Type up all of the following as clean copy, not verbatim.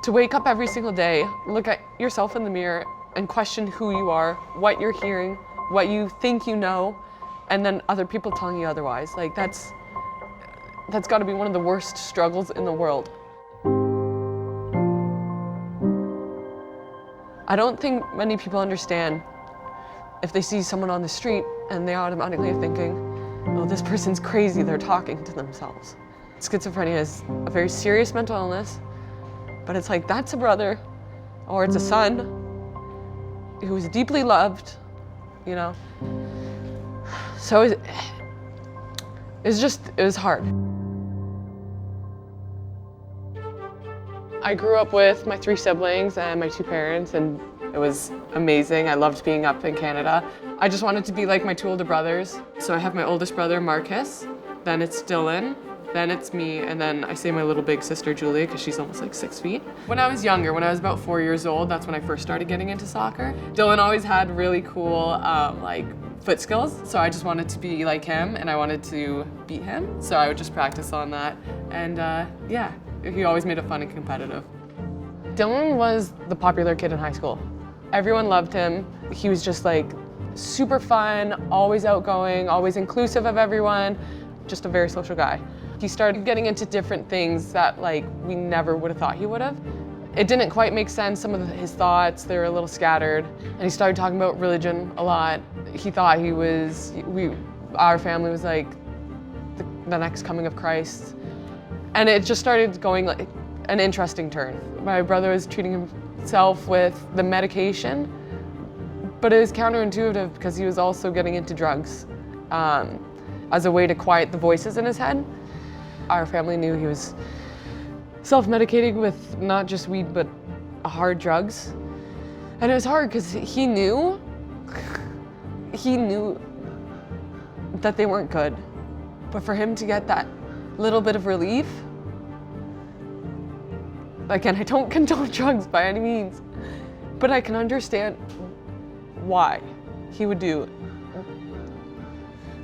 To wake up every single day, look at yourself in the mirror and question who you are, what you're hearing, what you think you know, and then other people telling you otherwise. Like that's got to be one of the worst struggles in the world. I don't think many people understand if they see someone on the street and they automatically are thinking, oh, this person's crazy, they're talking to themselves. Schizophrenia is a very serious mental illness, but it's like, that's a brother, or it's a son who is deeply loved, you know? So it was hard. I grew up with my 3 siblings and my 2 parents, and it was amazing. I loved being up in Canada. I just wanted to be like my 2 older brothers. So I have my oldest brother, Marcus, then it's Dylan, then it's me, and then I say my little big sister, Julia, because she's almost like 6 feet. When I was younger, when I was about 4 years old, that's when I first started getting into soccer. Dylan always had really cool, like, foot skills, so I just wanted to be like him, and I wanted to beat him, so I would just practice on that, and yeah. He always made it fun and competitive. Dylan was the popular kid in high school. Everyone loved him. He was just like super fun, always outgoing, always inclusive of everyone, just a very social guy. He started getting into different things that like we never would have thought he would have. It didn't quite make sense, some of his thoughts, they were a little scattered. And he started talking about religion a lot. He thought our family was like the next coming of Christ. And it just started going like an interesting turn. My brother was treating himself with the medication, but it was counterintuitive because he was also getting into drugs as a way to quiet the voices in his head. Our family knew he was self-medicating with not just weed, but hard drugs. And it was hard because he knew that they weren't good. But for him to get that little bit of relief. Again, I don't condone drugs by any means, but I can understand why he would do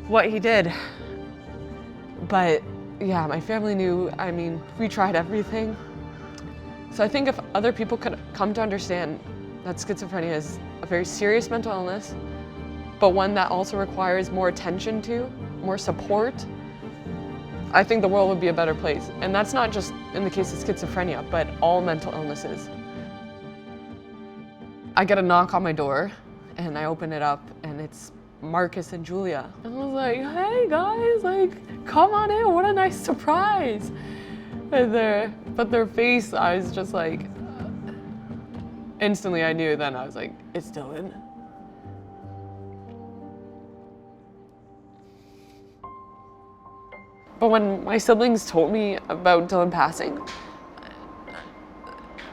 what he did. But yeah, my family knew, I mean, we tried everything. So I think if other people could come to understand that schizophrenia is a very serious mental illness, but one that also requires more attention to, more support, I think the world would be a better place. And that's not just in the case of schizophrenia, but all mental illnesses. I get a knock on my door and I open it up and it's Marcus and Julia. And I was like, hey guys, like, come on in, what a nice surprise. And their face, I was just like, instantly I knew then, I was like, it's Dylan. But when my siblings told me about Dylan passing,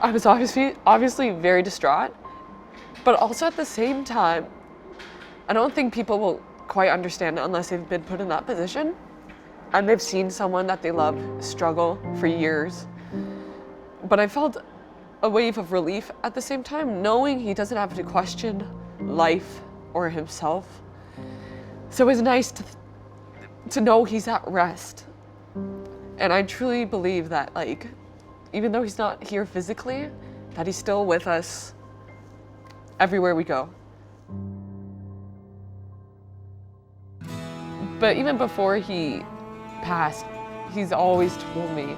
I was obviously very distraught, but also at the same time, I don't think people will quite understand it unless they've been put in that position and they've seen someone that they love struggle for years. But I felt a wave of relief at the same time, knowing he doesn't have to question life or himself. So it was nice to know he's at rest. And I truly believe that, like, even though he's not here physically, that he's still with us everywhere we go. But even before he passed, he's always told me,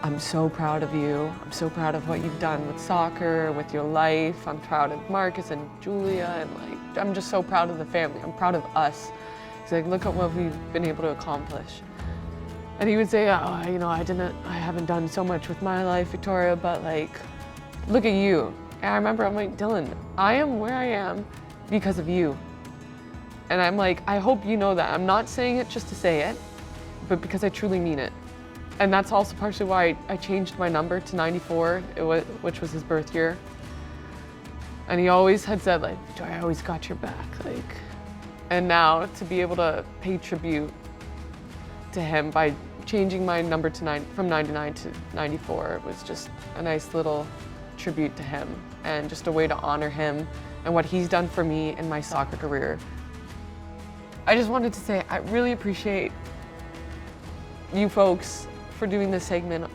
I'm so proud of you. I'm so proud of what you've done with soccer, with your life. I'm proud of Marcus and Julia, and like, I'm just so proud of the family. I'm proud of us. He's like, look at what we've been able to accomplish. And he would say, oh, you know, I haven't done so much with my life, Victoria, but like, look at you. And I remember, I'm like, Dylan, I am where I am because of you. And I'm like, I hope you know that. I'm not saying it just to say it, but because I truly mean it. And that's also partially why I changed my number to 94, which was his birth year. And he always had said, like, Victoria, I always got your back. Like, and now to be able to pay tribute to him by changing my number to from 99 to 94 was just a nice little tribute to him and just a way to honor him and what he's done for me in my soccer career. I just wanted to say I really appreciate you folks for doing this segment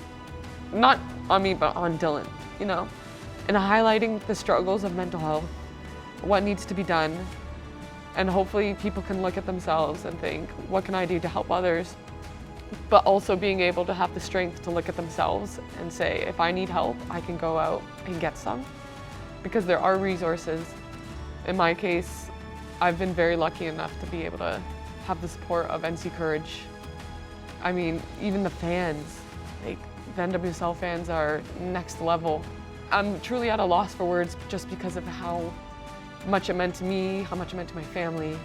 not on me, but on Dylan, you know, and highlighting the struggles of mental health, what needs to be done, and hopefully people can look at themselves and think, what can I do to help others? But also being able to have the strength to look at themselves and say, if I need help, I can go out and get some, because there are resources. In my case, I've been very lucky enough to be able to have the support of NC Courage. I mean, even the fans, like the NWSL fans are next level. I'm truly at a loss for words just because of how much it meant to me, how much it meant to my family.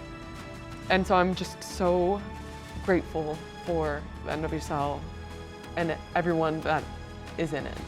And so I'm just so grateful for the NWSL and everyone that is in it.